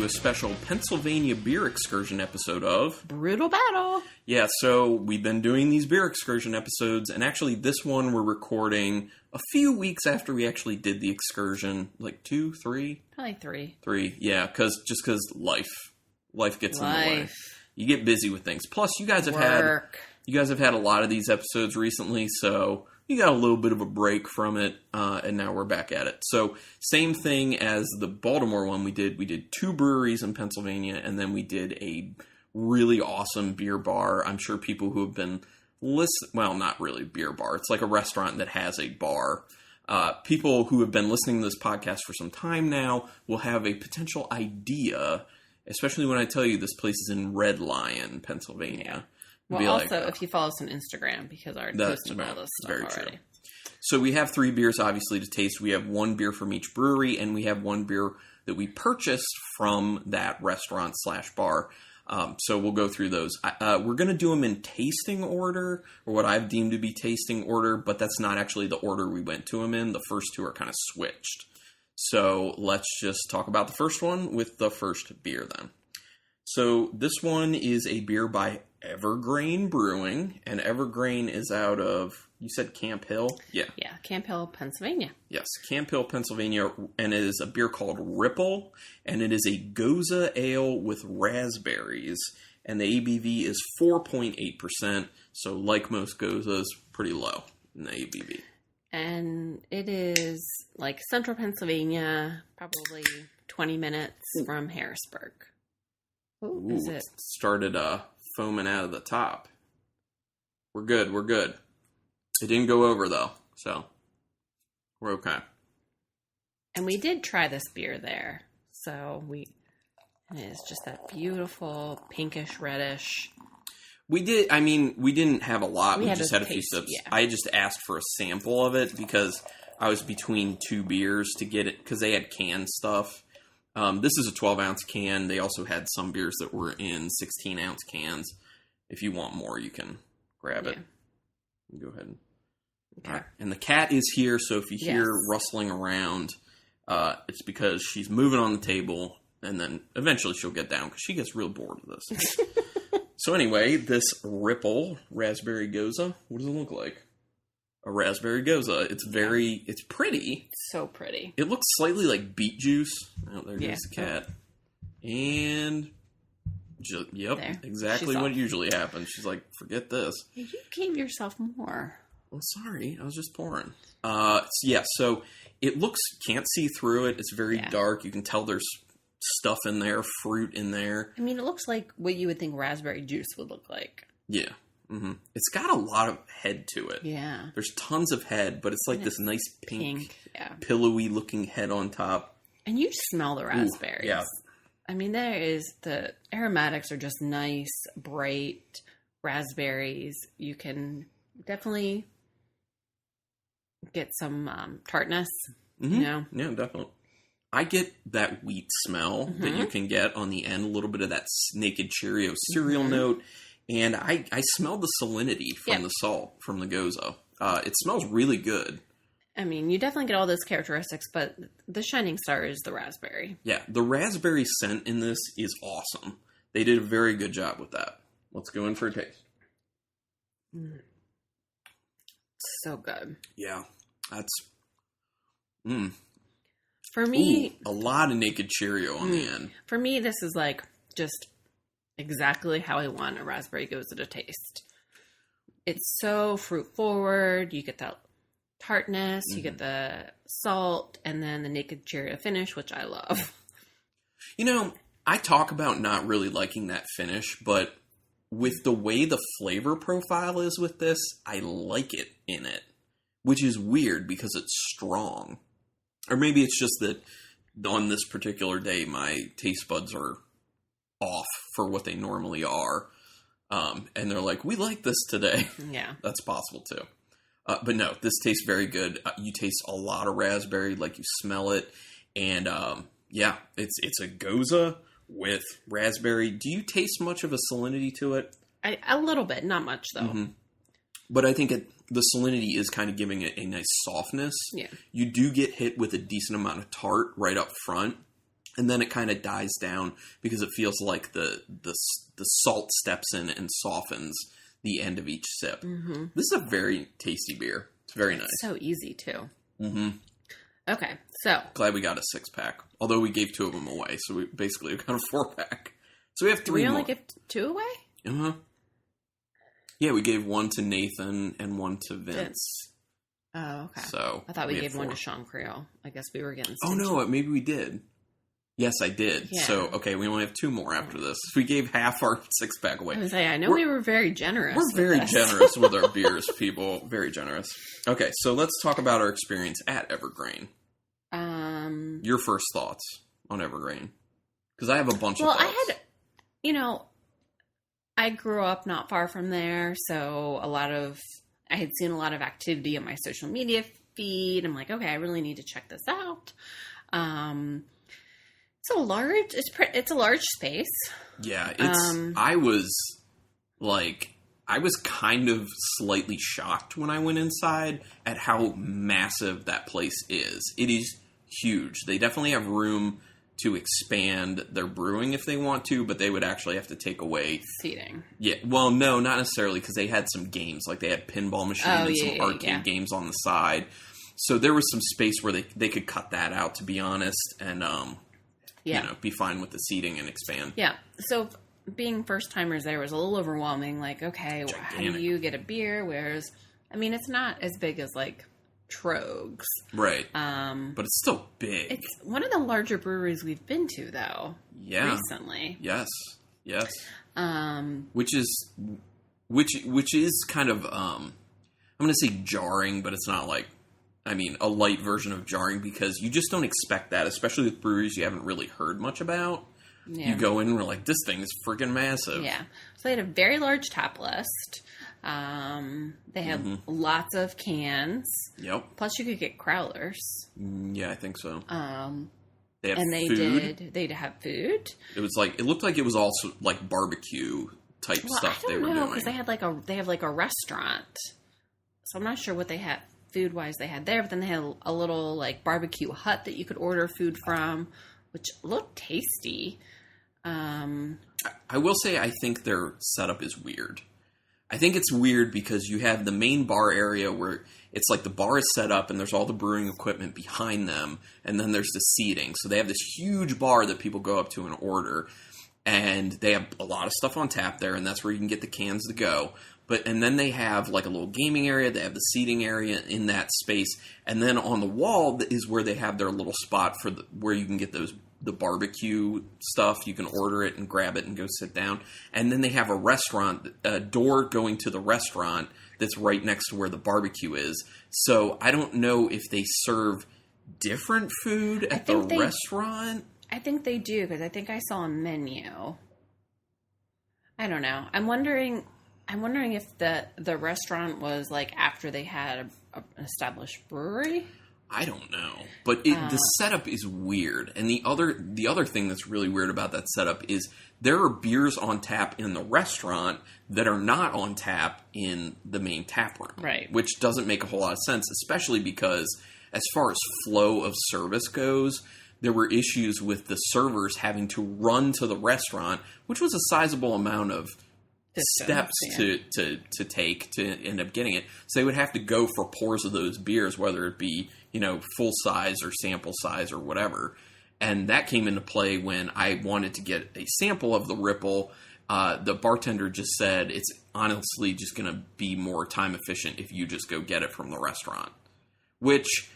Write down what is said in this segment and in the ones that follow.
a special Pennsylvania beer excursion episode of Brutal Battle. Yeah, so we've been doing these beer excursion episodes, and actually this one we're recording a few weeks after we actually did the excursion. Like 2, 3? Probably 3. 3, yeah, because life gets in the way. You get busy with things. Plus, you guys have had a lot of these episodes recently, so you got a little bit of a break from it, and now we're back at it. So, same thing as the Baltimore one we did. We did 2 breweries in Pennsylvania, and then we did a really awesome beer bar. I'm sure people who have been not really beer bar. It's like a restaurant that has a bar. People who have been listening to this podcast for some time now will have a potential idea, especially when I tell you this place is in Red Lion, Pennsylvania. Well, also, if you follow us on Instagram, because I posted all this stuff already. True. So we have 3 beers, obviously, to taste. We have 1 beer from each brewery, and we have 1 beer that we purchased from that restaurant/bar. So we'll go through those. We're going to do them in tasting order, or what I've deemed to be tasting order, but that's not actually the order we went to them in. The first 2 are kind of switched. So let's just talk about the first one with the first beer then. So this one is a beer by Evergreen Brewing, and Evergreen is out of, you said Camp Hill? Yeah, Camp Hill, Pennsylvania. Yes, Camp Hill, Pennsylvania, and it is a beer called Ripple, and it is a Goza ale with raspberries, and the ABV is 4.8%, so like most Gozas, pretty low in the ABV. And it is like central Pennsylvania, probably 20 minutes from Harrisburg. Ooh, is it? Started foaming out of the top. We're good. It didn't go over, though, so we're okay. And we did try this beer there. So it is just that beautiful pinkish reddish. We didn't have a lot. We just had a few sips. Yeah. I just asked for a sample of it because I was between 2 beers to get it, because they had canned stuff. This is a 12-ounce can. They also had some beers that were in 16-ounce cans. If you want more, you can grab it. Go ahead. Okay. All right. And the cat is here, so if you hear rustling around, it's because she's moving on the table, and then eventually she'll get down, because she gets real bored of this. So anyway, this Ripple Raspberry Goza, what does it look like? A raspberry Goza. It's pretty. So pretty. It looks slightly like beet juice. Oh, there goes the cat. And, exactly what usually happens. She's like, forget this. You gave yourself more. I'm sorry. I was just pouring. So it looks, can't see through it. It's very dark. You can tell there's stuff in there, fruit in there. I mean, it looks like what you would think raspberry juice would look like. Yeah. Mm-hmm. It's got a lot of head to it. Yeah. There's tons of head, but it's like this nice pink pillowy looking head on top. And you smell the raspberries. Ooh, yeah. I mean, the aromatics are just nice, bright raspberries. You can definitely get some tartness, you know? Yeah, definitely. I get that wheat smell that you can get on the end, a little bit of that Naked Cheerio cereal note. And I smelled the salinity from the salt from the Goza. It smells really good. I mean, you definitely get all those characteristics, but the shining star is the raspberry. Yeah, the raspberry scent in this is awesome. They did a very good job with that. Let's go in for a taste. So good. Yeah, that's... For me... a lot of Naked Cheerio on the end. For me, this is like just... exactly how I want a raspberry Goza to taste. It's so fruit forward. You get that tartness, you get the salt, and then the Naked Cheerio finish, which I love. You know, I talk about not really liking that finish, but with the way the flavor profile is with this, I like it in it, which is weird because it's strong. Or maybe it's just that on this particular day, my taste buds are off for what they normally are. And they're like, we like this today. Yeah. That's possible too. But no, this tastes very good. You taste a lot of raspberry, like you smell it. And it's a Goza with raspberry. Do you taste much of a salinity to it? A little bit, not much though. Mm-hmm. But I think the salinity is kind of giving it a nice softness. Yeah. You do get hit with a decent amount of tart right up front. And then it kind of dies down because it feels like the salt steps in and softens the end of each sip. Mm-hmm. This is a very tasty beer. It's very nice. So easy, too. Mm-hmm. Okay, so. Glad we got a 6-pack. Although we gave 2 of them away, so we basically got a 4-pack. So we have 3 more. We only give 2 away? Uh-huh. Yeah, we gave 1 to Nathan and 1 to Vince. Oh, okay. So I thought we gave 1 to Sean Creole. I guess we were getting stingy. Oh, no, maybe we did. Yes, I did. Yeah. So, okay, we only have 2 more after this. We gave half our 6-pack away. I know we were very generous. We're very generous with our beers, people. Very generous. Okay, so let's talk about our experience at Evergreen. Your first thoughts on Evergreen. Because I have a bunch of thoughts. Well, I grew up not far from there, so I had seen a lot of activity on my social media feed. I'm like, okay, I really need to check this out. It's a large space. Yeah, I was kind of slightly shocked when I went inside at how massive that place is. It is huge. They definitely have room to expand their brewing if they want to, but they would actually have to take away seating. Yeah, well, no, not necessarily, because they had some games. Like, they had pinball machines and some arcade games on the side. So there was some space where they could cut that out, to be honest, and be fine with the seating and expand. Yeah. So being first timers there was a little overwhelming. Like, okay, how do you get a beer? Whereas, it's not as big as like Trogs. Right. But it's still big. It's one of the larger breweries we've been to, though. Yeah. Recently. Yes. Which is kind of I'm going to say jarring, but it's not like, a light version of jarring, because you just don't expect that, especially with breweries you haven't really heard much about. Yeah. You go in and we're like, this thing is freaking massive. Yeah. So they had a very large tap list. They had lots of cans. Yep. Plus you could get crowlers. Yeah, I think so. They had food. They'd have food. It looked like it was also like barbecue type stuff they were doing. Because they have like a restaurant. So I'm not sure what they had food-wise they had there, but then they had a little like barbecue hut that you could order food from, which looked tasty. I will say I think their setup is weird. I think it's weird because you have the main bar area where it's like the bar is set up and there's all the brewing equipment behind them, and then there's the seating. So they have this huge bar that people go up to and order, and they have a lot of stuff on tap there, and that's where you can get the cans to go. And then they have like a little gaming area. They have the seating area in that space. And then on the wall is where they have their little spot for where you can get the barbecue stuff. You can order it and grab it and go sit down. And then they have a door going to the restaurant that's right next to where the barbecue is. So I don't know if they serve different food at the restaurant. I think they do, because I think I saw a menu. I don't know. I'm wondering if the restaurant was like after they had an established brewery. I don't know, but the setup is weird. And the other thing that's really weird about that setup is there are beers on tap in the restaurant that are not on tap in the main tap room, right? Which doesn't make a whole lot of sense, especially because as far as flow of service goes, there were issues with the servers having to run to the restaurant, which was a sizable amount of steps to take to end up getting it. So they would have to go for pours of those beers, whether it be, full size or sample size or whatever. And that came into play when I wanted to get a sample of the Ripple. The bartender just said it's honestly just going to be more time efficient if you just go get it from the restaurant. Which,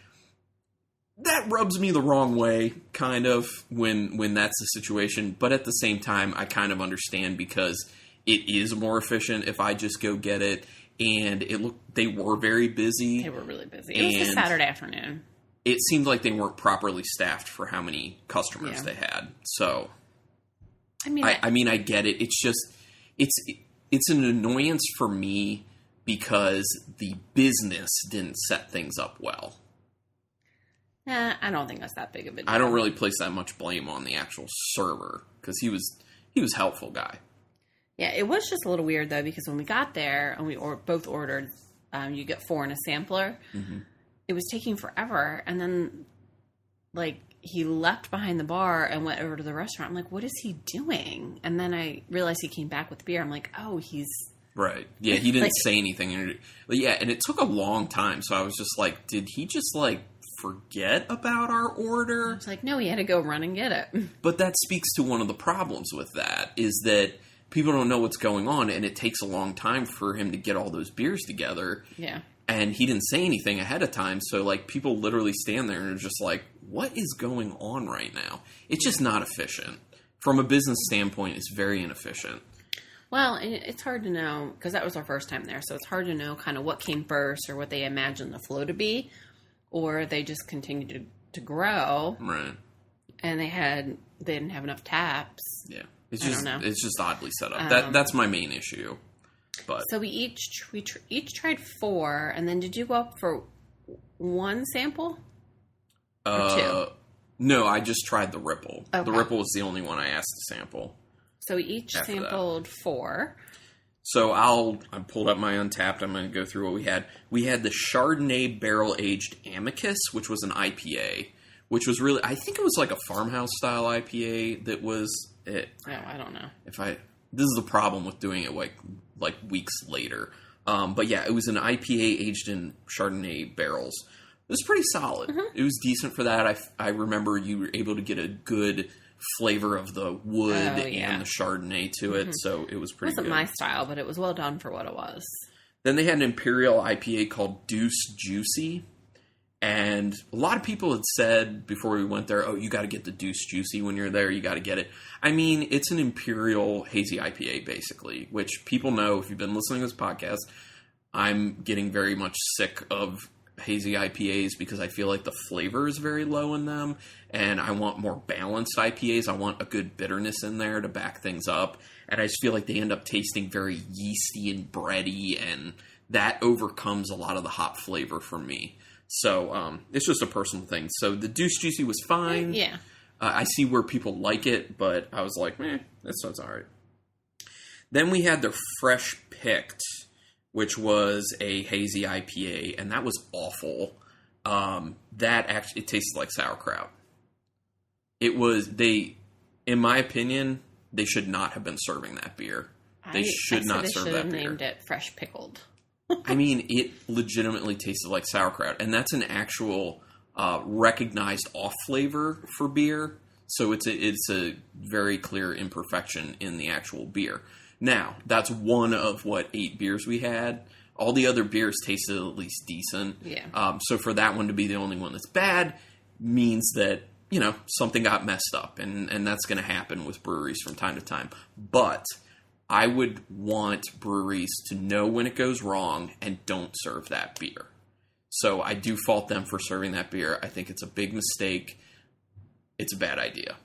that rubs me the wrong way, kind of, when that's the situation. But at the same time, I kind of understand, because it is more efficient if I just go get it. And they were very busy. They were really busy. It was a Saturday afternoon. It seemed like they weren't properly staffed for how many customers they had. So, I get it. It's just, it's an annoyance for me because the business didn't set things up well. I don't think that's that big of a deal. I don't really place that much blame on the actual server, because he was a helpful guy. Yeah, it was just a little weird, though, because when we got there and we both ordered, you get 4 in a sampler, it was taking forever. And then, he left behind the bar and went over to the restaurant. I'm like, what is he doing? And then I realized he came back with beer. I'm like, oh, he's... Right. Yeah, he didn't say anything. Yeah, and it took a long time. So I was just like, did he just, like, forget about our order? I was like, no, he had to go run and get it. But that speaks to one of the problems with that, is that people don't know what's going on, and it takes a long time for him to get all those beers together. Yeah. And he didn't say anything ahead of time, so, like, people literally stand there and are just like, what is going on right now? It's just not efficient. From a business standpoint, it's very inefficient. Well, it's hard to know, because that was our first time there, so it's hard to know kind of what came first or what they imagined the flow to be, or they just continued to grow. Right. And they didn't have enough taps. Yeah. I don't know. It's just oddly set up. That's my main issue. But so we each tried 4, and then did you go up for one sample? Or 2? No, I just tried the Ripple. Okay. The Ripple was the only one I asked to sample. So we each sampled 4. So I pulled up my Untapped. I'm going to go through what we had. We had the Chardonnay Barrel Aged Amicus, which was an IPA, which was really, I think it was like a farmhouse style IPA that was it. Oh, I don't know. This is the problem with doing it like weeks later. But yeah, it was an IPA aged in Chardonnay barrels. It was pretty solid. Mm-hmm. It was decent for that. I remember you were able to get a good flavor of the wood and the Chardonnay to it, so it was pretty good. It wasn't my style, but it was well done for what it was. Then they had an Imperial IPA called Deuce Juicy, and a lot of people had said before we went there, oh, you got to get the Deuce Juicy when you're there, you got to get it. I mean, it's an Imperial Hazy IPA, basically, which people know, if you've been listening to this podcast, I'm getting very much sick of hazy IPAs because I feel like the flavor is very low in them, and I want more balanced IPAs. I want a good bitterness in there to back things up, and I just feel like they end up tasting very yeasty and bready, and that overcomes a lot of the hop flavor for me. So it's just a personal thing. So the Deuce Juicy was fine. Yeah. I see where people like it, but I was like, that sounds all right. Then we had their Fresh Picked, which was a hazy IPA, and that was awful. It tasted like sauerkraut. In my opinion, they should not have been serving that beer. They should not serve that beer. They should have named it Fresh Pickled. I mean, it legitimately tasted like sauerkraut, and that's an actual recognized off flavor for beer. So it's a very clear imperfection in the actual beer. Now, that's one of 8 beers we had. All the other beers tasted at least decent. Yeah. So for that one to be the only one that's bad means that, something got messed up, and that's going to happen with breweries from time to time. But I would want breweries to know when it goes wrong and don't serve that beer. So I do fault them for serving that beer. I think it's a big mistake. It's a bad idea.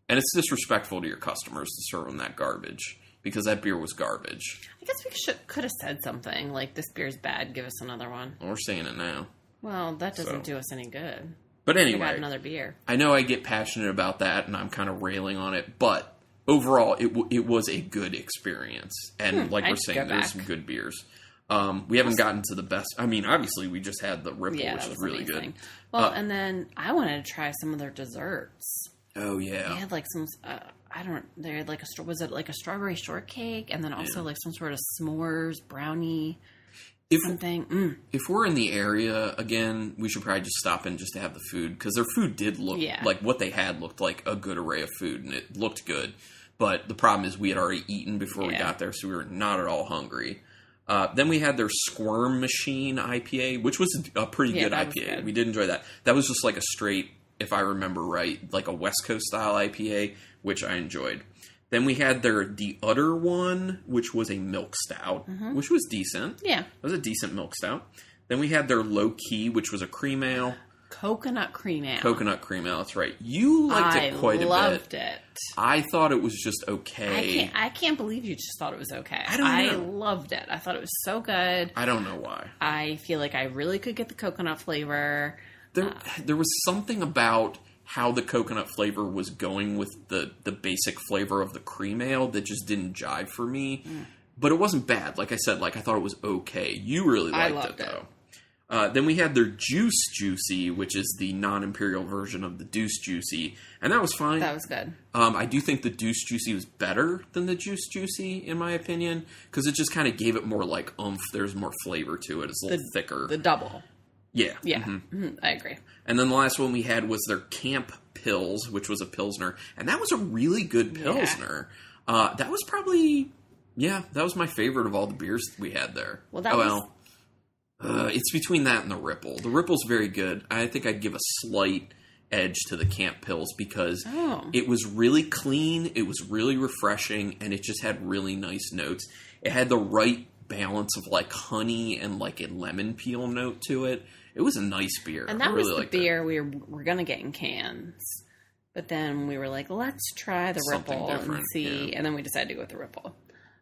And it's disrespectful to your customers to serve them that garbage, because that beer was garbage. I guess we could have said something like, this beer's bad, give us another one. Well, we're saying it now. Well, that doesn't do us any good. But anyway, we got another beer. I know I get passionate about that, and I'm kind of railing on it, but overall, it was a good experience. And like we're saying, there's some good beers. We haven't gotten to the best. I mean, obviously, we just had the Ripple, which is really good. Well, and then I wanted to try some of their desserts. Oh, yeah. They had like some, they had like was it like a strawberry shortcake? And then also like some sort of s'mores, brownie, something. If we're in the area again, we should probably just stop in just to have the food, because their food did look like what they had looked like a good array of food, and it looked good. But the problem is we had already eaten before we got there, so we were not at all hungry. Then we had their Squirm Machine IPA, which was a pretty good IPA. Good. We did enjoy that. That was just like a straight, if I remember right, like a West Coast style IPA, which I enjoyed. Then we had The Udder one, which was a milk stout, which was decent. Yeah. It was a decent milk stout. Then we had their Low Key, which was a cream ale. Coconut cream ale. Coconut cream ale, that's right. You liked it quite a bit. I loved it. I thought it was just okay. I can't believe you just thought it was okay. I don't know. I loved it. I thought it was so good. I don't know why. I feel like I really could get the coconut flavor. There was something about how the coconut flavor was going with the basic flavor of the cream ale that just didn't jive for me. But it wasn't bad. Like I said, I thought it was okay. You really liked it, though. Then we had their Juice Juicy, which is the non-imperial version of the Deuce Juicy, and that was fine. That was good. I do think the Deuce Juicy was better than the Juice Juicy, in my opinion, because it just kind of gave it more like oomph. There's more flavor to it. It's a little thicker. The double. Yeah. Yeah, I agree. And then the last one we had was their Camp Pills, which was a Pilsner, and that was a really good Pilsner. Yeah. That was probably, that was my favorite of all the beers we had there. Well, it's between that and the Ripple. The Ripple's very good. I think I'd give a slight edge to the Camp Pills because it was really clean, it was really refreshing, and it just had really nice notes. It had the right balance of like honey and like a lemon peel note to it. It was a nice beer. And that was the beer we were going to get in cans. But then we were like, let's try the Ripple and see. Yeah. And then we decided to go with the Ripple.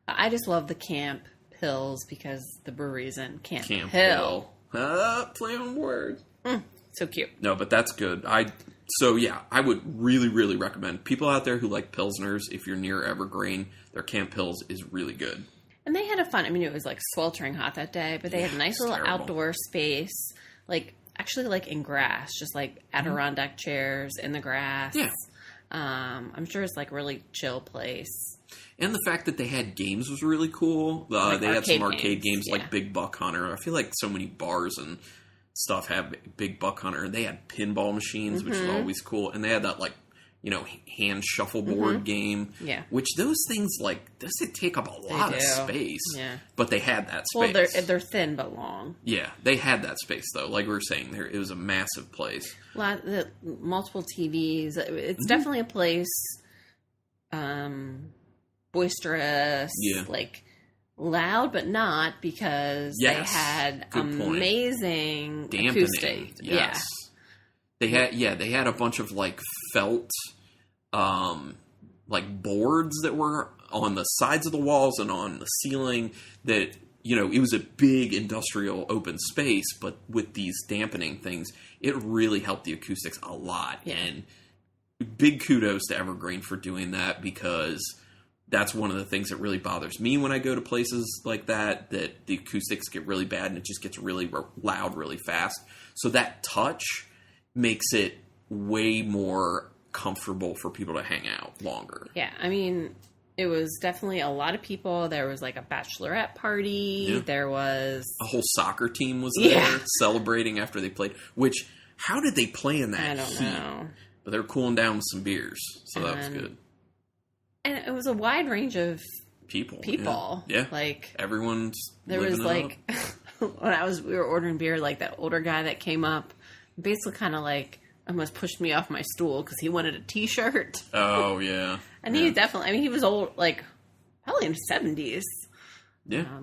I just love the Camp Pills because the brewery's in Camp Hill. Play on words. So cute. No, but that's good. I would really, really recommend people out there who like Pilsners, if you're near Evergreen, their Camp Hills is really good. And they had it was like sweltering hot that day, but they had a nice little outdoor space, actually in grass, just like Adirondack chairs in the grass. Yeah. I'm sure it's like really chill place. And the fact that they had games was really cool. They had some arcade games like Big Buck Hunter. I feel like so many bars and stuff have Big Buck Hunter. And they had pinball machines, which is always cool. And they had that hand shuffleboard game. Yeah. Which those things take up a lot of space. Yeah. But they had that space. Well, they're thin but long. Yeah. They had that space though. Like we were saying, it was a massive place. Multiple TVs. It's definitely a place boisterous, loud but not, because they had amazing acoustic. Yes. Yeah. They had a bunch of felt boards that were on the sides of the walls and on the ceiling that, it was a big industrial open space, but with these dampening things, it really helped the acoustics a lot. Yeah. And big kudos to Evergreen for doing that, because that's one of the things that really bothers me when I go to places like that the acoustics get really bad and it just gets really loud really fast. So that touch makes it way more comfortable for people to hang out longer. Yeah, I mean, it was definitely a lot of people. There was a bachelorette party. Yeah. There was a whole soccer team was there celebrating after they played. Which, how did they play in that heat? I don't know. But they were cooling down with some beers, so that was good. And it was a wide range of people. Yeah. Everyone's there was when we were ordering beer, that older guy that came up basically kind of almost pushed me off my stool because he wanted a t-shirt. Oh yeah. And he definitely, he was old, probably in his 70s. Yeah.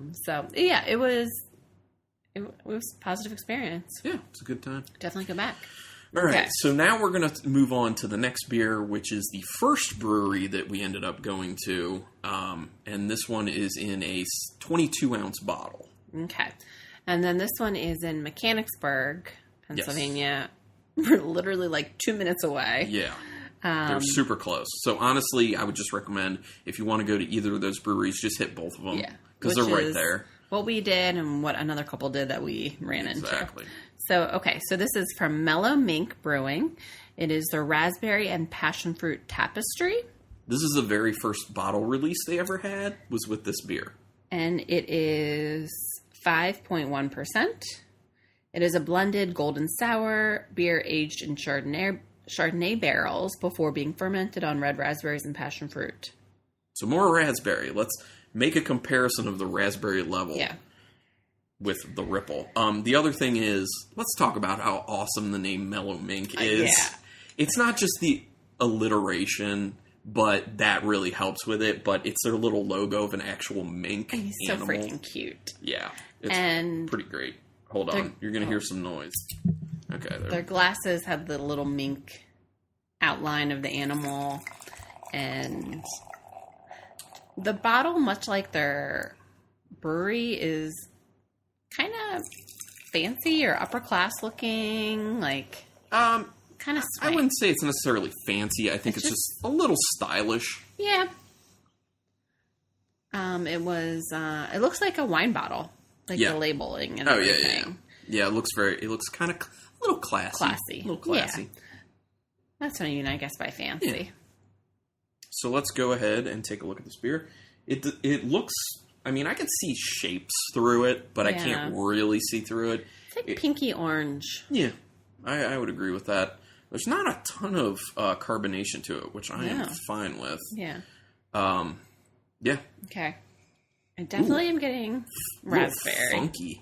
It was a positive experience. Yeah, it's a good time. Definitely go back. All right, so now we're going to move on to the next beer, which is the first brewery that we ended up going to. And this one is in a 22-ounce bottle. Okay. And then this one is in Mechanicsburg, Pennsylvania. Yes. We're literally 2 minutes away. Yeah. They're super close. So honestly, I would just recommend, if you want to go to either of those breweries, just hit both of them. Yeah. Because they're right there. What we did and what another couple did that we ran into. Exactly. So this is from Mellow, Mink Brewing. It is their raspberry and passion fruit tapestry. This is the very first bottle release they ever had, was with this beer. And it is 5.1%. It is a blended golden sour beer aged in Chardonnay barrels before being fermented on red raspberries and passion fruit. So more raspberry. Let's make a comparison of the raspberry level. Yeah. With the Ripple. The other thing is, let's talk about how awesome the name Mellow Mink is. It's not just the alliteration, but that really helps with it. But it's their little logo of an actual mink animal. He's so freaking cute. Yeah. It's pretty great. Hold on. You're going to hear some noise. Okay. Their glasses have the little mink outline of the animal. And the bottle, much like their brewery, is kind of fancy or upper class looking, kind of swank. I wouldn't say it's necessarily fancy. I think it's just a little stylish. Yeah. It looks like a wine bottle, the labeling and everything. Yeah, it looks kind of a little classy. A little classy. Yeah. That's what I mean, I guess, by fancy. Yeah. So let's go ahead and take a look at this beer. It looks, I mean, I can see shapes through it, but I can't really see through it. It's like pinky orange. Yeah, I would agree with that. There's not a ton of carbonation to it, which I am fine with. Yeah. Yeah. Okay. I definitely am getting raspberry. Funky.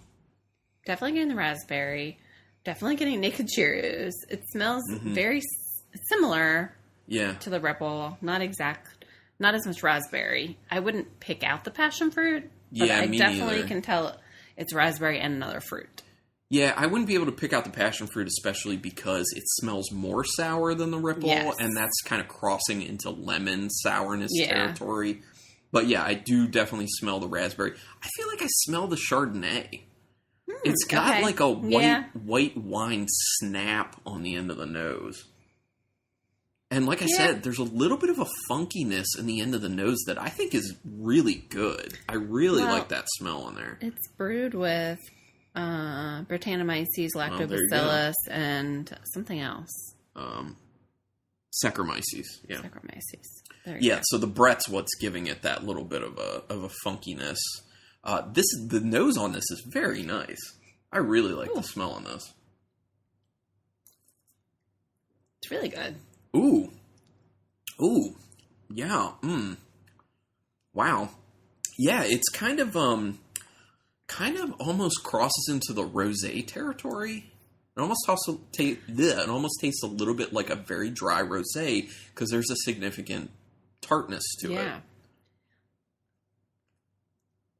Definitely getting the raspberry. Definitely getting naked Cheerios. It smells very similar to the Rebel. Not as much raspberry. I wouldn't pick out the passion fruit, but I definitely can tell it's raspberry and another fruit. Yeah, I wouldn't be able to pick out the passion fruit, especially because it smells more sour than the Ripple, and that's kind of crossing into lemon sourness territory. But yeah, I do definitely smell the raspberry. I feel like I smell the Chardonnay. It's got like a white wine snap on the end of the nose. And like I said, there's a little bit of a funkiness in the end of the nose that I think is really good. I really like that smell in there. It's brewed with Brettanomyces, Lactobacillus, and something else. Saccharomyces. Yeah. Saccharomyces. So the Brett's what's giving it that little bit of a funkiness. The nose on this is very nice. I really like the smell on this. It's really good. Ooh. Yeah. Wow. Yeah, it's kind of almost crosses into the rosé territory. It almost tastes a little bit like a very dry rosé because there's a significant tartness to it. Yeah.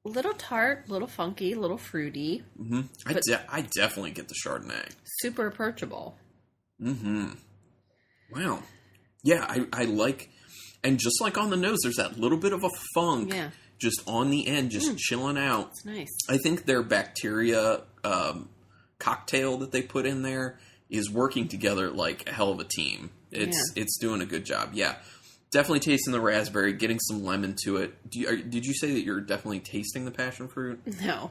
A little tart, a little funky, a little fruity. Mm-hmm. I definitely get the Chardonnay. Super approachable. Mm-hmm. Wow. Yeah, I like, and just like on the nose, there's that little bit of a funk just on the end, just chilling out. It's nice. I think their bacteria cocktail that they put in there is working together like a hell of a team. It's doing a good job. Yeah. Definitely tasting the raspberry, getting some lemon to it. Did you say that you're definitely tasting the passion fruit? No.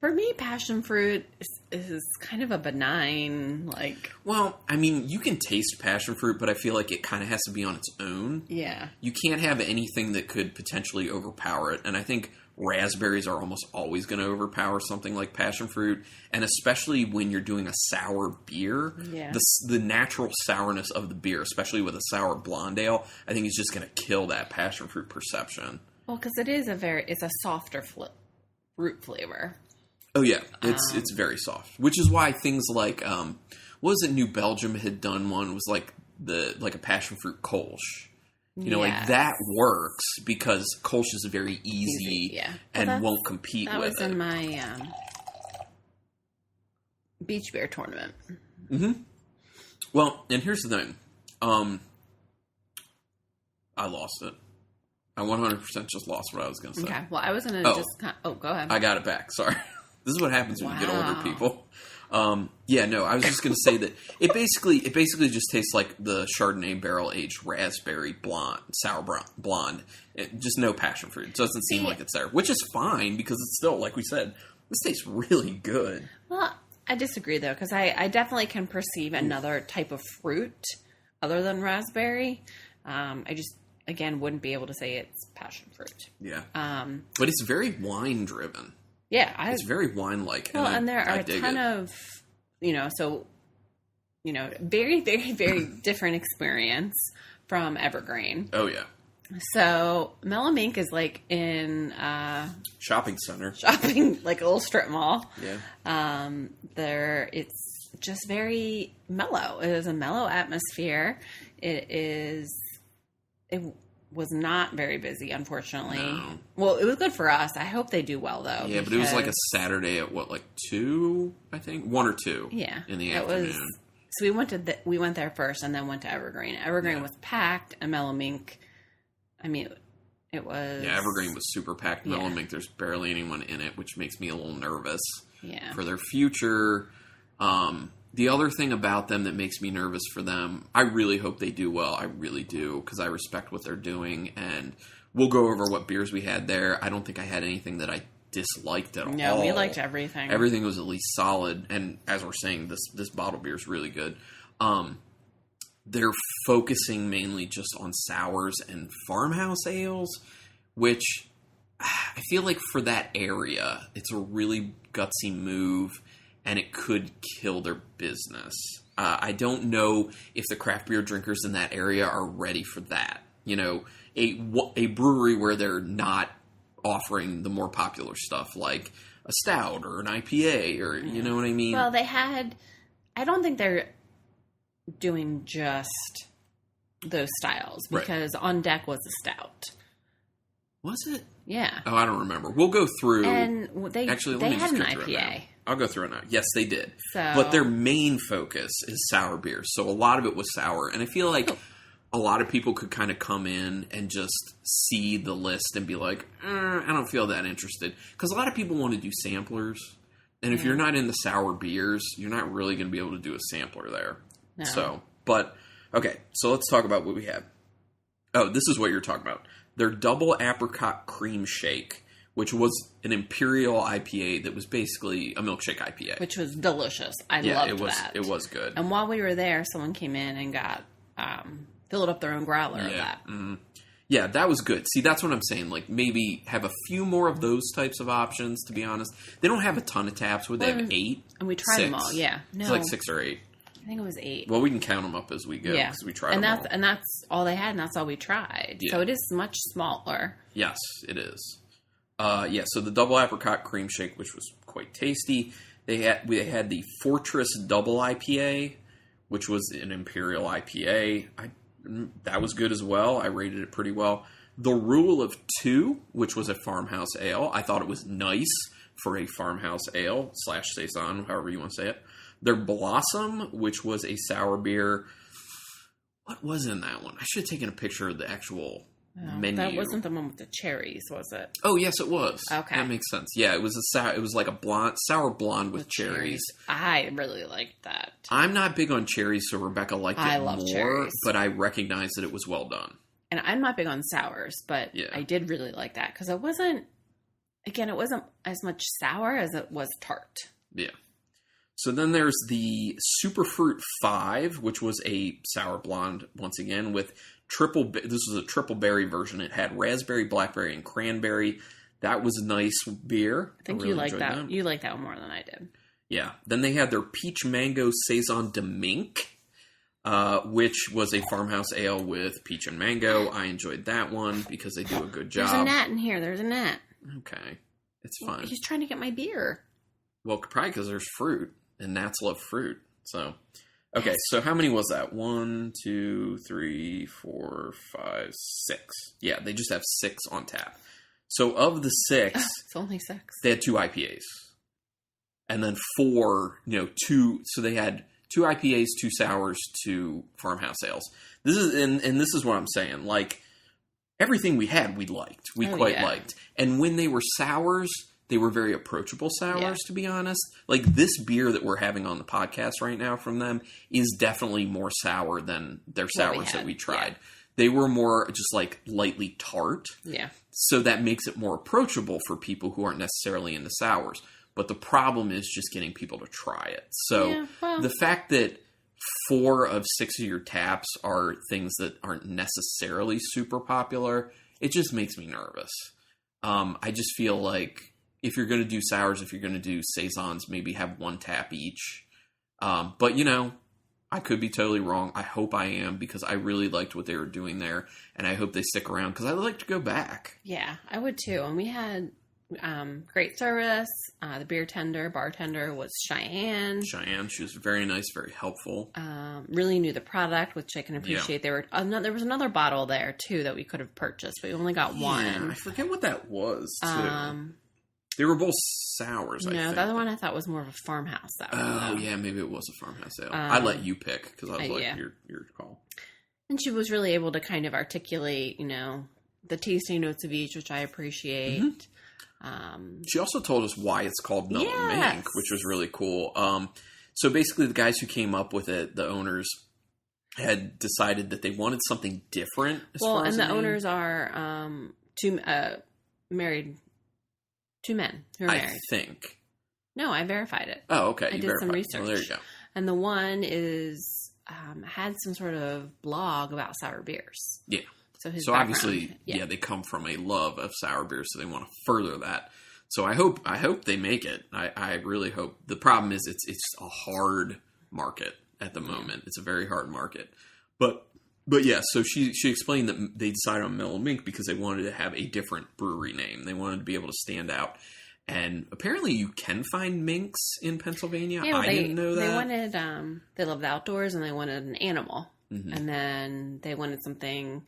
For me, passion fruit is kind of a benign, like... Well, I mean, you can taste passion fruit, but I feel like it kind of has to be on its own. Yeah. You can't have anything that could potentially overpower it, and I think raspberries are almost always going to overpower something like passion fruit, and especially when you're doing a sour beer, the natural sourness of the beer, especially with a sour blonde ale, I think is just going to kill that passion fruit perception. Well, because it's a softer fruit flavor. Oh yeah, it's very soft, which is why things like what was it? New Belgium had done one was like a passion fruit Kolsch. You know, like that works because Kolsch is very easy and won't compete with it. That was in my beach beer tournament. Mm-hmm. Well, and here's the thing. I lost it. I 100% just lost what I was going to say. Okay, well, I was going to go ahead. I got it back. Sorry. This is what happens when you get older, people. I was just going to say that it basically just tastes like the Chardonnay barrel-aged raspberry sour blonde. Just no passion fruit. It doesn't seem like it's there, which is fine because it's still, like we said, this tastes really good. Well, I disagree, though, because I definitely can perceive another type of fruit other than raspberry. I just, again, wouldn't be able to say it's passion fruit. Yeah. But it's very wine-driven. Yeah. It's very wine-like. Well, and there are a ton of, very, very, very different experience from Evergreen. Oh, yeah. So, Mellow Mink is like in shopping center. Like a little strip mall. Yeah. It's just very mellow. It is a mellow atmosphere. It was not very busy, unfortunately. No. Well, it was good for us. I hope they do well, though. Yeah, but it was like a Saturday at 2, I think? 1 or 2 in the afternoon. So we went there first and then went to Evergreen. Evergreen was packed, and Mellow Mink, I mean, it was... Yeah, Evergreen was super packed. Mellow Mink, there's barely anyone in it, which makes me a little nervous for their future. The other thing about them that makes me nervous for them, I really hope they do well. I really do, because I respect what they're doing. And we'll go over what beers we had there. I don't think I had anything that I disliked at all. No, we liked everything. Everything was at least solid. And as we're saying, this bottle beer is really good. They're focusing mainly just on sours and farmhouse ales, which I feel like for that area, it's a really gutsy move, and it could kill their business. I don't know if the craft beer drinkers in that area are ready for that. You know, a brewery where they're not offering the more popular stuff like a stout or an IPA or, you know what I mean? Well, I don't think they're doing just those styles, because On Deck was a stout. Was it? Yeah. Oh, I don't remember. We'll go through. And they had an IPA. I'll go through it now. Yes, they did. So, but their main focus is sour beer. So a lot of it was sour. And I feel like a lot of people could kind of come in and just see the list and be like, I don't feel that interested. Because a lot of people want to do samplers. And if you're not into sour beers, you're not really going to be able to do a sampler there. No. So, but, okay. So let's talk about what we had. Oh, this is what you're talking about. Their double apricot cream shake, which was an Imperial IPA that was basically a milkshake IPA. Which was delicious. I loved that. It was good. And while we were there, someone came in and got filled up their own growler of that. Mm-hmm. Yeah, that was good. See, that's what I'm saying. Like, maybe have a few more of those types of options, to be honest. They don't have a ton of taps. Would they have 8? And we tried them all, yeah. No. It's like 6 or 8. I think it was 8. Well, we can count them up as we go, because we tried them all. And that's all they had, and that's all we tried. Yeah. So it is much smaller. Yes, it is. So the double apricot cream shake, which was quite tasty. We had the Fortress Double IPA, which was an Imperial IPA. That was good as well. I rated it pretty well. The Rule of 2, which was a farmhouse ale. I thought it was nice for a farmhouse ale / saison, however you want to say it. Their Blossom, which was a sour beer. What was in that one? I should have taken a picture of the actual menu. That wasn't the one with the cherries, was it? Oh, yes, it was. Okay, that makes sense. Yeah, it was it was like a sour blonde with cherries. I really liked that. I'm not big on cherries, so Rebecca liked it more. Cherries. But I recognize that it was well done. And I'm not big on sours, but I did really like that because it wasn't as much sour as it was tart. Yeah. So then there's the Superfruit 5, which was a sour blonde, once again, with this was a triple berry version. It had raspberry, blackberry, and cranberry. That was a nice beer. I think you liked that. You liked that one more than I did. Yeah. Then they had their Peach Mango Saison de Mink, which was a farmhouse ale with peach and mango. I enjoyed that one because they do a good job. There's a gnat in here. There's a gnat. Okay. It's fine. He's trying to get my beer. Well, probably because there's fruit. And gnats love fruit. So, okay. Yes. So how many was that? 1, 2, 3, 4, 5, 6. Yeah, they just have 6 on tap. So of the 6, it's only 6. They had 2 IPAs, and then 4. 2. So they had 2 IPAs, 2 sours, 2 farmhouse ales. This is and this is what I'm saying. Like everything we had, we liked. We quite liked. And when they were sours, they were very approachable sours, to be honest. Like, this beer that we're having on the podcast right now from them is definitely more sour than their sours that we tried. Yeah. They were more just, like, lightly tart. Yeah. So that makes it more approachable for people who aren't necessarily into sours. But the problem is just getting people to try it. So the fact that 4 of 6 of your taps are things that aren't necessarily super popular, it just makes me nervous. I just feel like if you're going to do sours, if you're going to do saisons, maybe have 1 tap each. But, I could be totally wrong. I hope I am, because I really liked what they were doing there. And I hope they stick around, because I'd like to go back. Yeah, I would too. And we had great service. The bartender was Cheyenne. She was very nice, very helpful. Really knew the product, which I can appreciate. There was another bottle there, too, that we could have purchased, but we only got 1. I forget what that was, too. They were both sours, I think. No, the other one I thought was more of a farmhouse. Yeah, maybe it was a farmhouse ale. I let you pick, because I was like, your call. And she was really able to kind of articulate, the tasting notes of each, which I appreciate. Mm-hmm. She also told us why it's called Mellow Mink, which was really cool. So basically, the guys who came up with it, the owners, had decided that they wanted something different. The owners are married 2 men who are married. I think. No, I verified it. Oh, okay. I did some research. Well, there you go. And the one is had some sort of blog about sour beers. Yeah. So obviously, they come from a love of sour beers, so they want to further that. So I hope they make it. I really hope. The problem is it's a hard market at the moment. It's a very hard market. But yeah, so she explained that they decided on Mellow Mink because they wanted to have a different brewery name. They wanted to be able to stand out. And apparently you can find minks in Pennsylvania. Yeah, I didn't know that. They wanted, they love the outdoors and they wanted an animal. Mm-hmm. And then they wanted something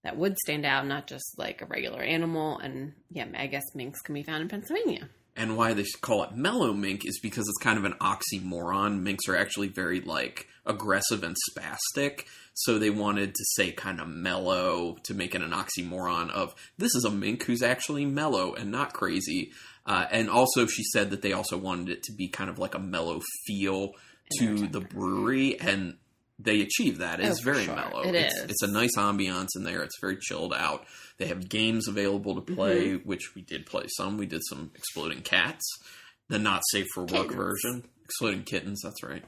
that would stand out, not just like a regular animal. And yeah, I guess minks can be found in Pennsylvania. And why they call it Mellow Mink is because it's kind of an oxymoron. Minks are actually very like aggressive and spastic. So they wanted to say kind of mellow to make it an oxymoron of this is a mink who's actually mellow and not crazy. And also she said that they also wanted it to be kind of like a mellow feel to the brewery. And they achieved that. It's very mellow. It's a nice ambiance in there. It's very chilled out. They have games available to play, which we did play some. We did some Exploding Cats, the not safe for work version. Exploding Kittens, that's right.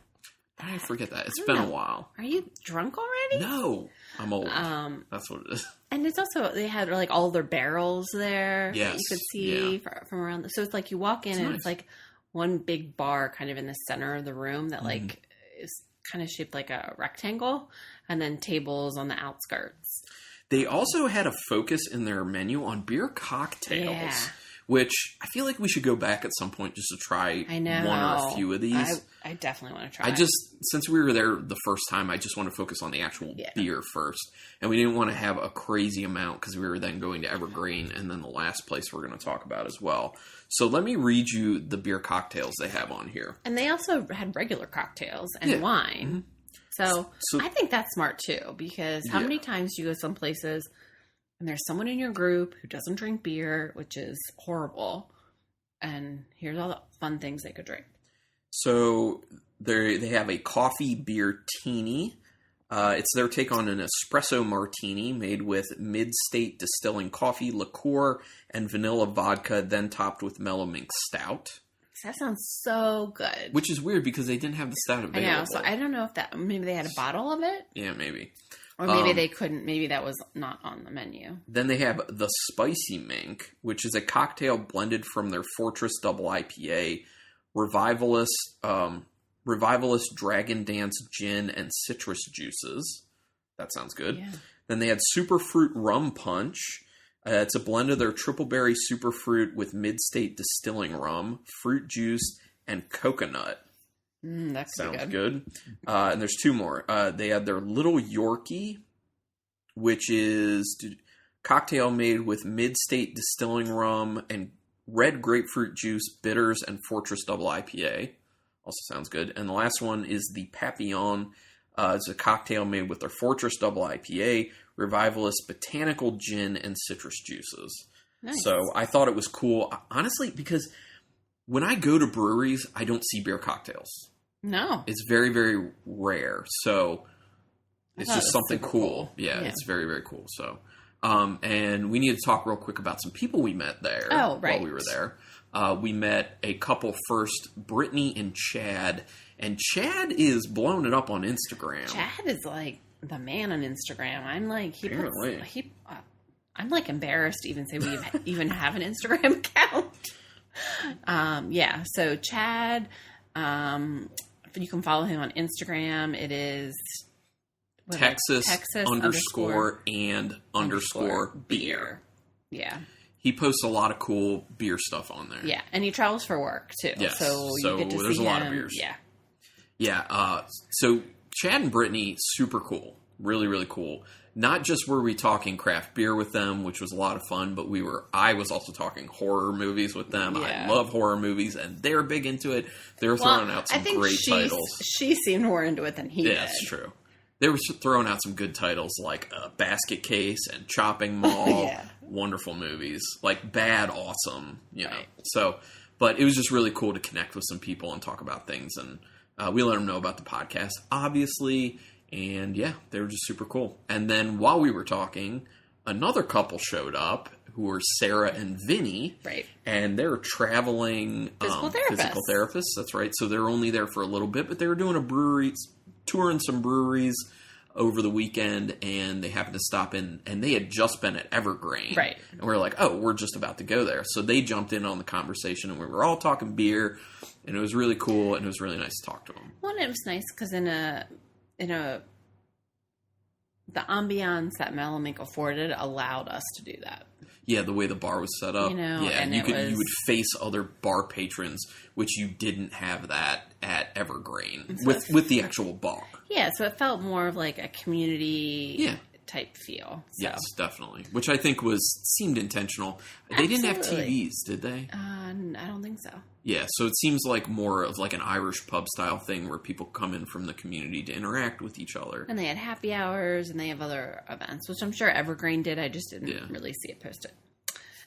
I forget that. It's been a while. Are you drunk already? No, I'm old. That's what it is. And it's also, they had like all their barrels there that you could see from around. So it's like you walk in it's like one big bar kind of in the center of the room that like is kind of shaped like a rectangle, and then tables on the outskirts. They also had a focus in their menu on beer cocktails, which I feel like we should go back at some point just to try one or a few of these. I definitely want to try. Since we were there the first time, I just want to focus on the actual beer first. And we didn't want to have a crazy amount because we were then going to Evergreen and then the last place we're going to talk about as well. So let me read you the beer cocktails they have on here. And they also had regular cocktails and wine. Mm-hmm. So I think that's smart too, because how many times do you go some places and there's someone in your group who doesn't drink beer, which is horrible, and here's all the fun things they could drink. So they have a coffee beer teeny. It's their take on an espresso martini made with mid-state distilling coffee, liqueur, and vanilla vodka, then topped with Mellow Mink stout. That sounds so good. Which is weird because they didn't have the stout available. I know, so I don't know if maybe they had a bottle of it? Yeah, maybe. Or maybe they couldn't, maybe that was not on the menu. Then they have the Spicy Mink, which is a cocktail blended from their Fortress Double IPA, Revivalist Dragon Dance Gin, and citrus juices. That sounds good. Yeah. Then they had Superfruit Rum Punch. It's a blend of their triple berry superfruit with mid-state distilling rum, fruit juice, and coconut. That sounds good. And there's 2 more. They had their Little Yorkie, which is cocktail made with mid-state distilling rum and red grapefruit juice, bitters, and Fortress Double IPA. Also sounds good. And the last one is the Papillon. It's a cocktail made with their Fortress Double IPA, Revivalist Botanical Gin, and citrus juices. Nice. So I thought it was cool, honestly, because when I go to breweries, I don't see beer cocktails. No. It's very, very rare. So it's just something cool. Yeah, it's very, very cool. So, and we need to talk real quick about some people we met there while we were there. We met a couple first, Brittany and Chad. And Chad is blowing it up on Instagram. Chad is like the man on Instagram. I'm like, I'm like embarrassed to even say we even have an Instagram account. So Chad, you can follow him on Instagram. It is Texas underscore beer. Yeah. He posts a lot of cool beer stuff on there. Yeah, and he travels for work too. Yes. So you get to there's see a lot him. of beers. Yeah. Yeah. So Chad and Brittany, super cool. Really, really cool. Not just were we talking craft beer with them, which was a lot of fun, but I was also talking horror movies with them. Yeah. I love horror movies, and they're big into it. They were throwing out some great titles. She seemed more into it than he did. Yeah, that's true. They were throwing out some good titles like Basket Case and Chopping Mall. Wonderful movies. Like Bad, awesome. You know. So, but it was just really cool to connect with some people and talk about things. And we let them know about the podcast, obviously. And yeah, they were just super cool. And then while we were talking, another couple showed up who are Sarah and Vinny. Right. And they're traveling physical therapists. That's right. So they're only there for a little bit, but they were doing touring some breweries over the weekend, and they happened to stop in, and they had just been at Evergreen. Right. And we were like, oh, we're just about to go there. So they jumped in on the conversation, and we were all talking beer, and it was really cool, and it was really nice to talk to them. Well, and it was nice because the ambiance that Mellow Mink afforded allowed us to do that. Yeah, the way the bar was set up. And you would face other bar patrons, which you didn't have that at Evergreen with the actual bar. Yeah, so it felt more of like a community type feel. So. Yes, definitely. Which I think seemed intentional. They didn't have TVs, did they? I don't think so. Yeah, so it seems like more of like an Irish pub style thing where people come in from the community to interact with each other. And they had happy hours and they have other events, which I'm sure Evergreen did. I just didn't really see it posted.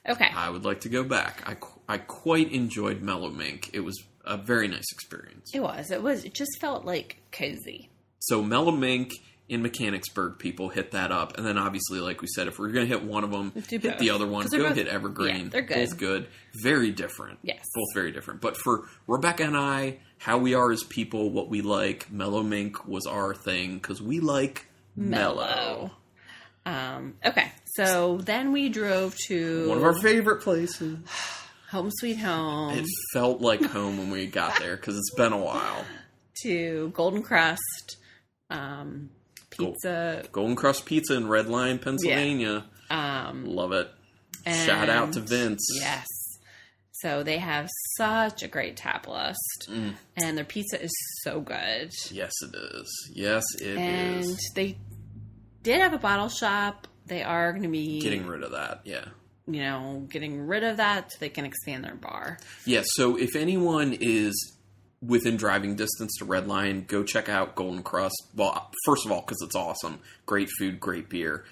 Okay. I would like to go back. I quite enjoyed Mellow Mink. It was a very nice experience. It was. It just felt like cozy. So Mellow Mink in Mechanicsburg, people hit that up. And then obviously, like we said, if we're going to hit one of them, hit the other one. Go hit Evergreen. Yeah, they're good. Both good. Very different. Yes. Both very different. But for Rebecca and I, how we are as people, what we like, Mellow Mink was our thing because we like mellow. Okay. So then we drove to... one of our favorite places. Home Sweet Home. It felt like home when we got there because it's been a while. To Golden Crust. Pizza. Golden Crust Pizza in Red Line, Pennsylvania. Yeah. Love it. Shout out to Vince. Yes. So they have such a great tap list. And their pizza is so good. Yes, it is. Yes, it is. And they did have a bottle shop. They are going to be... getting rid of that, yeah. Getting rid of that so they can expand their bar. Yeah, so if anyone is within driving distance to Red Line, go check out Golden Crust. Well, first of all, because it's awesome. Great food, great beer.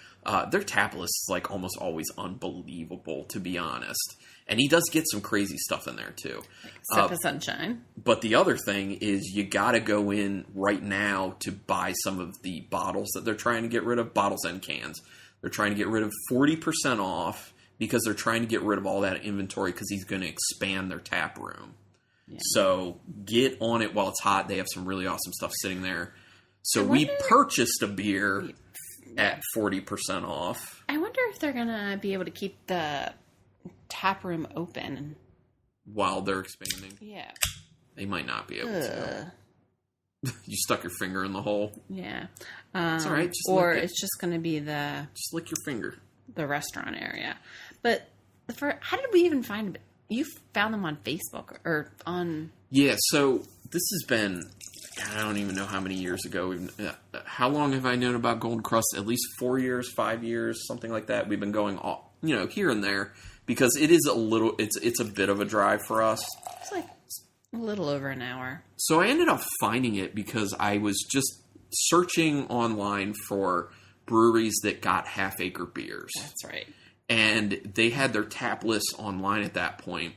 Their tap list is like almost always unbelievable, to be honest. And he does get some crazy stuff in there, too. Sip of Sunshine. But the other thing is you got to go in right now to buy some of the bottles that they're trying to get rid of. Bottles and cans. They're trying to get rid of 40% off because they're trying to get rid of all that inventory because he's going to expand their tap room. Yeah. So get on it while it's hot. They have some really awesome stuff sitting there. So we purchased a beer at 40% off. I wonder if they're going to be able to keep the tap room open while they're expanding. Yeah. They might not be able to. You stuck your finger in the hole. Yeah. It's all right. It's just going to be just lick your finger. The restaurant area. But how did we even find it? You found them on Facebook or on... Yeah, so this has been... I don't even know how many years ago. How long have I known about Golden Crust? At least 4 years, 5 years, something like that. We've been going all, here and there because it is it's a bit of a drive for us. It's like a little over an hour. So I ended up finding it because I was just searching online for breweries that got half-acre beers. That's right. And they had their tap list online at that point.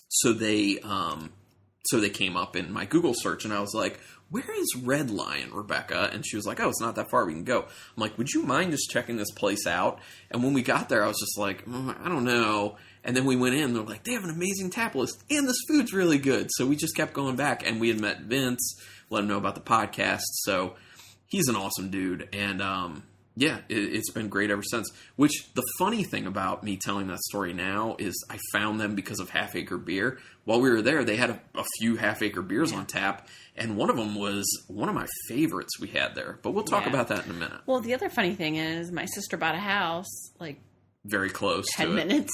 So they came up in my Google search, and I was like, where is Red Line, Rebecca? And she was like, oh, it's not that far. We can go. I'm like, would you mind just checking this place out? And when we got there, I was just like, I don't know. And then we went in, and they're like, they have an amazing tap list, and this food's really good. So we just kept going back, and we had met Vince, let him know about the podcast. So he's an awesome dude, and yeah, it's been great ever since. Which, the funny thing about me telling that story now is I found them because of Half Acre Beer. While we were there, they had a few Half Acre Beers on tap, and one of them was one of my favorites we had there. But we'll talk about that in a minute. Well, the other funny thing is my sister bought a house, like... very close 10 minutes.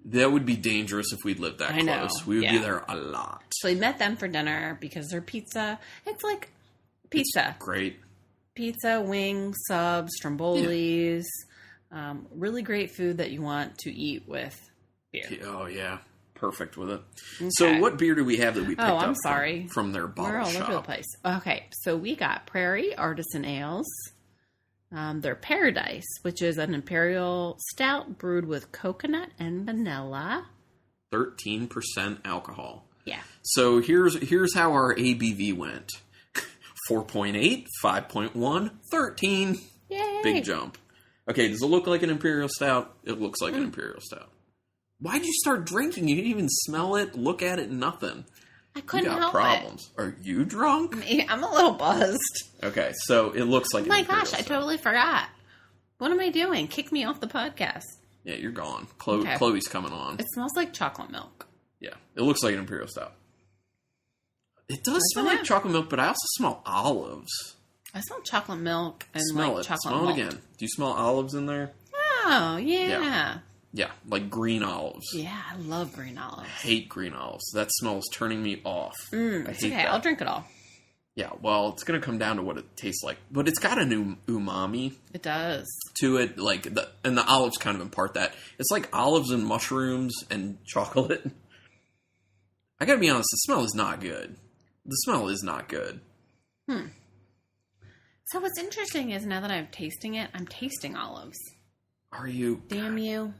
That would be dangerous if we lived that close. Know. We would be there a lot. So we met them for dinner because their pizza, it's like pizza. It's great. Pizza, wings, subs, strombolis. Really great food that you want to eat with beer. Oh, yeah. Perfect with it. Okay. So what beer do we have that we picked up from their bottle We're all shop? over the place. Okay, so we got Prairie Artisan Ales. Their Paradise, which is an imperial stout brewed with coconut and vanilla. 13% alcohol. Yeah. So here's how our ABV went. 4.8, 5.1, 13. Yay. Big jump. Okay, does it look like an Imperial Stout? It looks like an Imperial Stout. Why'd you start drinking? You didn't even smell it, look at it, nothing. I couldn't help problems. Are you drunk? I'm a little buzzed. Okay, so it looks like an Imperial Stout. I totally forgot. What am I doing? Kick me off the podcast. Yeah, you're gone. Chloe's coming on. It smells like chocolate milk. Yeah, it looks like an Imperial Stout. It does smell like chocolate milk, but I also smell olives. I smell chocolate milk and chocolate Smell it again. Do you smell olives in there? Oh, yeah. Yeah, like green olives. Yeah, I love green olives. I hate green olives. That smell is turning me off. I hate okay, that. I'll drink it all. Yeah, well, it's going to come down to what it tastes like. But it's got an umami. It does. To it, and the olives kind of impart that. It's like olives and mushrooms and chocolate. I got to be honest, the smell is not good. The smell is not good. So what's interesting is now that I'm tasting it, I'm tasting olives. Are you? Damn you.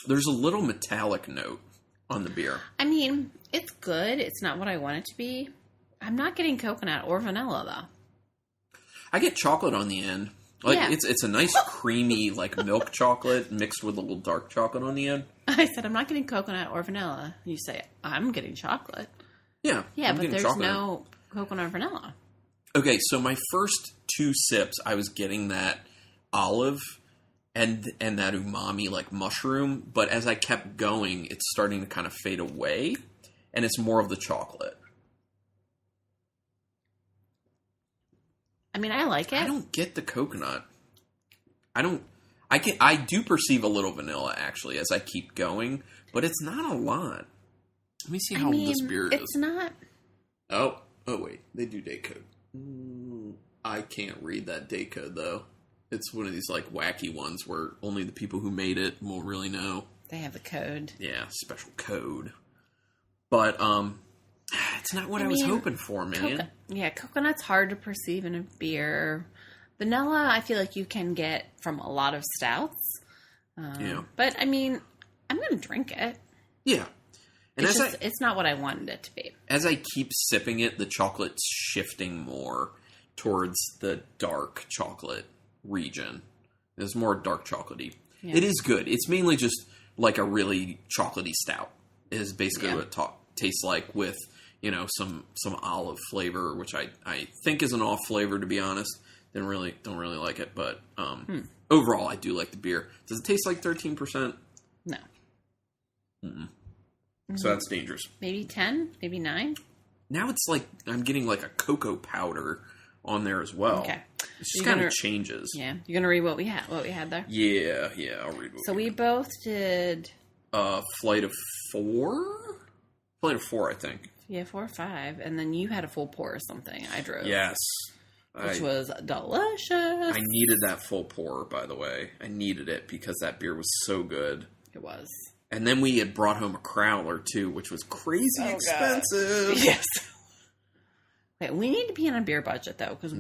There's a little metallic note on the beer. I mean, it's good. It's not what I want it to be. I'm not getting coconut or vanilla, though. I get chocolate on the end. It's a nice creamy, milk chocolate mixed with a little dark chocolate on the end. I said, I'm not getting coconut or vanilla. You say, I'm getting chocolate. Yeah. Yeah, but there's no coconut or vanilla. Okay, so my first 2 sips, I was getting that olive and that umami, mushroom. But as I kept going, it's starting to kind of fade away. And it's more of the chocolate. I mean, I like it. I don't get the coconut. I do perceive a little vanilla, actually, as I keep going. But it's not a lot. Let me see how old this beer is. It's not. Oh, wait. They do date code. I can't read that date code, though. It's one of these, wacky ones where only the people who made it will really know. They have a code. Yeah, special code. But, it's not what I was hoping for, man. Coconut's hard to perceive in a beer. Vanilla, I feel like you can get from a lot of stouts. But, I mean, I'm going to drink it. Yeah. And it's not what I wanted it to be. As I keep sipping it, the chocolate's shifting more towards the dark chocolate region. It's more dark chocolatey. Yeah. It is good. It's mainly just a really chocolatey stout. Is basically what it tastes like with, some olive flavor, which I think is an off flavor, to be honest. Don't really like it, but overall I do like the beer. Does it taste like 13%? No. Mm-mm. So that's dangerous. Maybe 10? Maybe 9? Now it's I'm getting a cocoa powder on there as well. Okay. It just kind of changes. Yeah. You're going to read what we had there? Yeah, I'll read what So we both did... Flight of 4? Flight of 4, I think. Yeah, 4 or 5. And then you had a full pour or something. I drove. Yes. Which was delicious. I needed that full pour, by the way. I needed it because that beer was so good. It was. And then we had brought home a crowler, too, which was crazy expensive. God. Yes. Okay, we need to be on a beer budget, though, because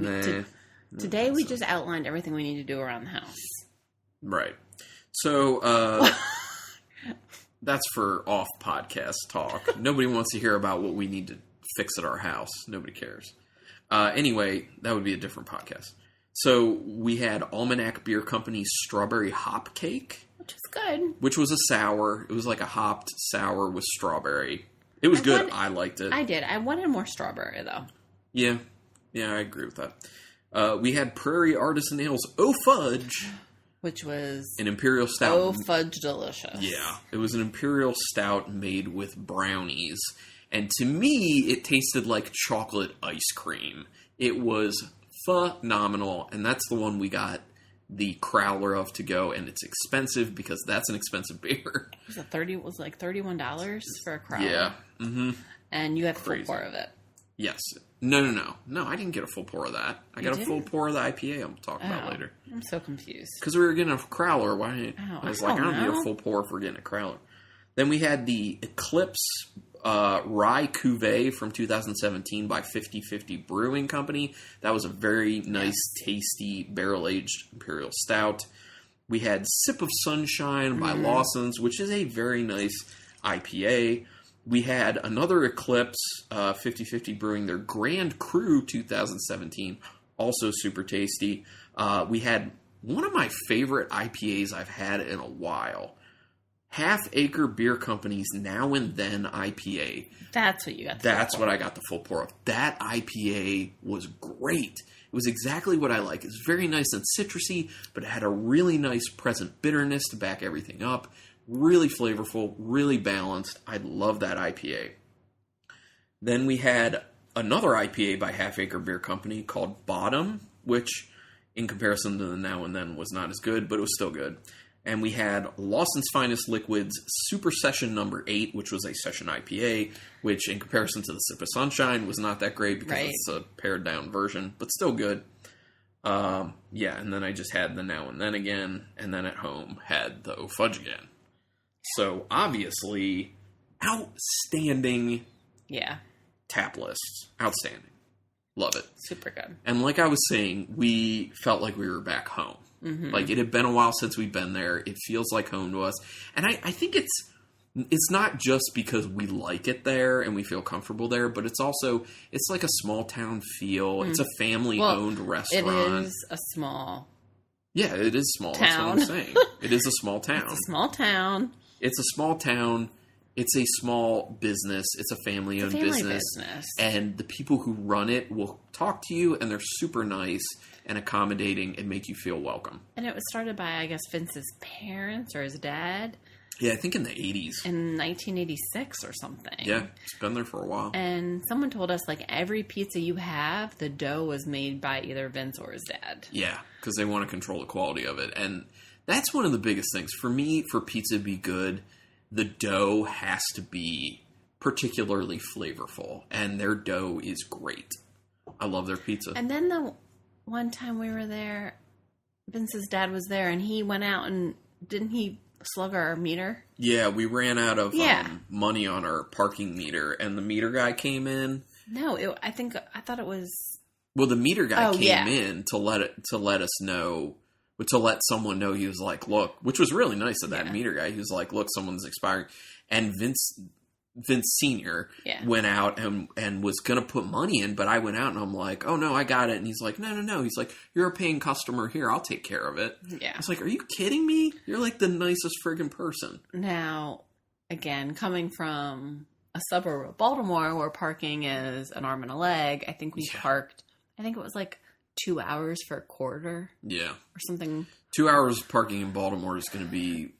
today we just outlined everything we need to do around the house. Right. So, that's for off-podcast talk. Nobody wants to hear about what we need to fix at our house. Nobody cares. Anyway, that would be a different podcast. So, we had Almanac Beer Company's Strawberry Hop Cake. Which was good. Which was a sour. It was like a hopped sour with strawberry. It was good. I liked it. I did. I wanted more strawberry, though. Yeah. Yeah, I agree with that. We had Prairie Artisan Ale's Oh Fudge. Which was... an Imperial Stout. Oh Fudge delicious. Yeah. It was an Imperial Stout made with brownies. And to me, it tasted like chocolate ice cream. It was phenomenal. And that's the one we got the crowler of to go, and it's expensive because that's an expensive beer. Was it $31 for a crowler? Yeah. Mm-hmm. And you had a full pour of it. Yes. No, I didn't get a full pour of that. I got a full pour of the IPA I'm talking about later. I'm so confused. Because we were getting a crowler. I was like, I don't need a full pour for getting a crowler. Then we had the Eclipse Rye Cuvée from 2017 by 50/50 Brewing Company. That was a very nice, tasty, barrel-aged Imperial Stout. We had Sip of Sunshine by Lawson's, which is a very nice IPA. We had another Eclipse, 50/50 Brewing, their Grand Cru 2017, also super tasty. We had one of my favorite IPAs I've had in a while. Half Acre Beer Company's Now and Then IPA. That's what you got. That's what I got the full pour of. That IPA was great. It was exactly what I like. It was very nice and citrusy, but it had a really nice present bitterness to back everything up. Really flavorful, really balanced. I love that IPA. Then we had another IPA by Half Acre Beer Company called Bottom, which in comparison to the Now and Then was not as good, but it was still good. And we had Lawson's Finest Liquids Super Session number 8, which was a session IPA, which in comparison to the Sip of Sunshine was not that great because it's a pared down version, but still good. And then I just had the Now and Then again, and then at home had the Oh Fudge again. So obviously, outstanding tap lists. Outstanding. Love it. Super good. And like I was saying, we felt like we were back home. Mm-hmm. Like, it had been a while since we've been there. It feels like home to us. And I think it's not just because we like it there and we feel comfortable there, but it's also, it's like a small town feel. It's a family-owned restaurant. It is a small Yeah, it is small. town. That's what I'm saying. It is a small town. It's a small town. It's a small town. It's a small business. It's a family-owned business. And the people who run it will talk to you, and they're super nice and accommodating and make you feel welcome. And it was started by, I guess, Vince's parents or his dad. Yeah, I think in the 80s. In 1986 or something. Yeah, it's been there for a while. And someone told us, like, every pizza you have, the dough was made by either Vince or his dad. Yeah, because they want to control the quality of it. And that's one of the biggest things. For me, for pizza to be good, the dough has to be particularly flavorful. And their dough is great. I love their pizza. And then the one time we were there, Vince's dad was there, and he went out and didn't he slug our meter? Yeah, we ran out of money on our parking meter, and the meter guy came in. No, I thought it was. Well, the meter guy came in to let us know, to let someone know. He was like, "Look," which was really nice of that meter guy. He was like, "Look, someone's expiring," and Vince Sr. went out and was going to put money in, but I went out and I'm like, "Oh no, I got it." And he's like, No. He's like, "You're a paying customer here. I'll take care of it." Yeah. I was like, "Are you kidding me? You're like the nicest friggin' person." Now, again, coming from a suburb of Baltimore where parking is an arm and a leg, I think we parked, I think it was like 2 hours for a quarter. Yeah. Or something. 2 hours parking in Baltimore is going to be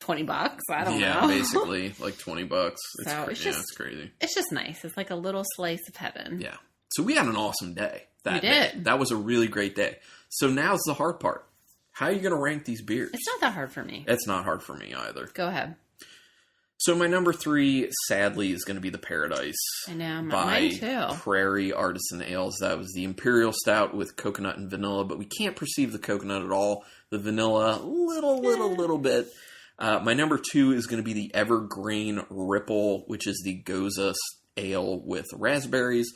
$20. I don't know. Yeah, basically like $20. It's crazy. It's just nice. It's like a little slice of heaven. Yeah. So we had an awesome day. We did. That was a really great day. So now's the hard part. How are you going to rank these beers? It's not that hard for me. It's not hard for me either. Go ahead. So my number 3, sadly, is going to be the Paradise. I know, by mine too. Prairie Artisan Ales. That was the Imperial Stout with coconut and vanilla, but we can't perceive the coconut at all. The vanilla, little bit. My number 2 is going to be the Evergreen Ripple, which is the Goza Ale with raspberries.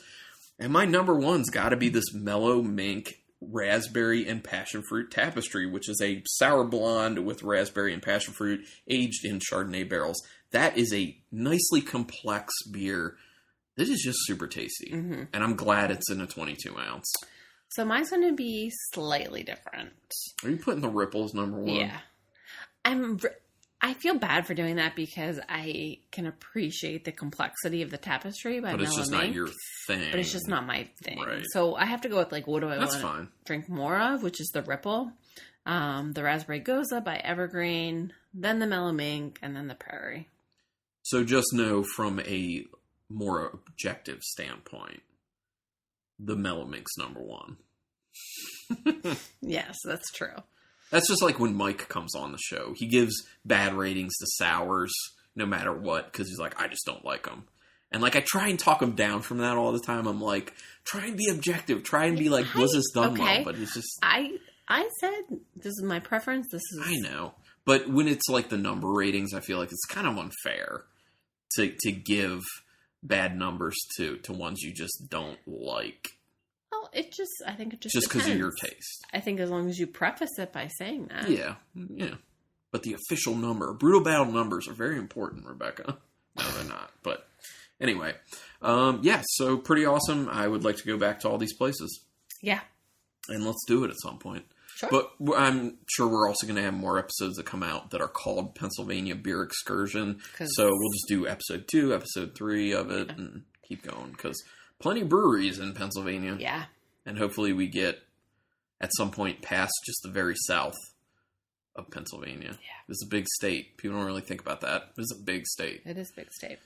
And my number 1's got to be this Mellow Mink Raspberry and Passion Fruit Tapestry, which is a sour blonde with raspberry and passion fruit aged in Chardonnay barrels. That is a nicely complex beer. This is just super tasty. Mm-hmm. And I'm glad it's in a 22 ounce. So mine's going to be slightly different. Are you putting the Ripples number 1? Yeah. I feel bad for doing that because I can appreciate the complexity of the tapestry by Mellow Mink. But it's just not your thing. But it's just not my thing. Right. So I have to go with, like, what do I want to drink more of, which is the Ripple, the Raspberry Goza by Evergreen, then the Mellow Mink, and then the Prairie. So just know from a more objective standpoint, the Mellow Mink's number 1. Yes, that's true. That's just like when Mike comes on the show. He gives bad ratings to sours no matter what because he's like, I just don't like them. And like I try and talk him down from that all the time. I'm like, try and be objective. Try and be like, was this done well? But it's just... I said, this is my preference. I know. But when it's like the number ratings, I feel like it's kind of unfair to give bad numbers to ones you just don't like. Well, I think it just because of your taste. I think as long as you preface it by saying that. Yeah. But the official number, Brutal Battle numbers are very important, Rebecca. No, they're not. But anyway, so pretty awesome. I would like to go back to all these places. Yeah. And let's do it at some point. Sure. But I'm sure we're also going to have more episodes that come out that are called Pennsylvania Beer Excursion. So we'll just do episode 2, episode 3 of it and keep going. Because plenty of breweries in Pennsylvania. Yeah. And hopefully we get, at some point, past just the very south of Pennsylvania. Yeah. It's a big state. People don't really think about that. It's a big state. It is a big state.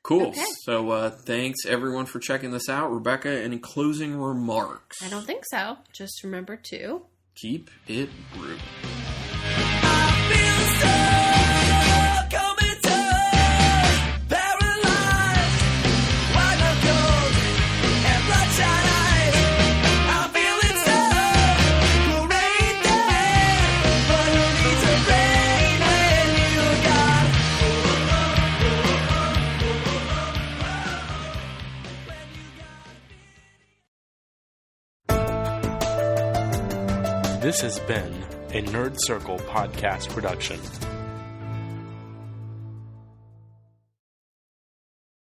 Cool. Okay. So thanks, everyone, for checking this out. Rebecca, any closing remarks? I don't think so. Just remember to... keep it brewing. This has been a Nerd Circle podcast production.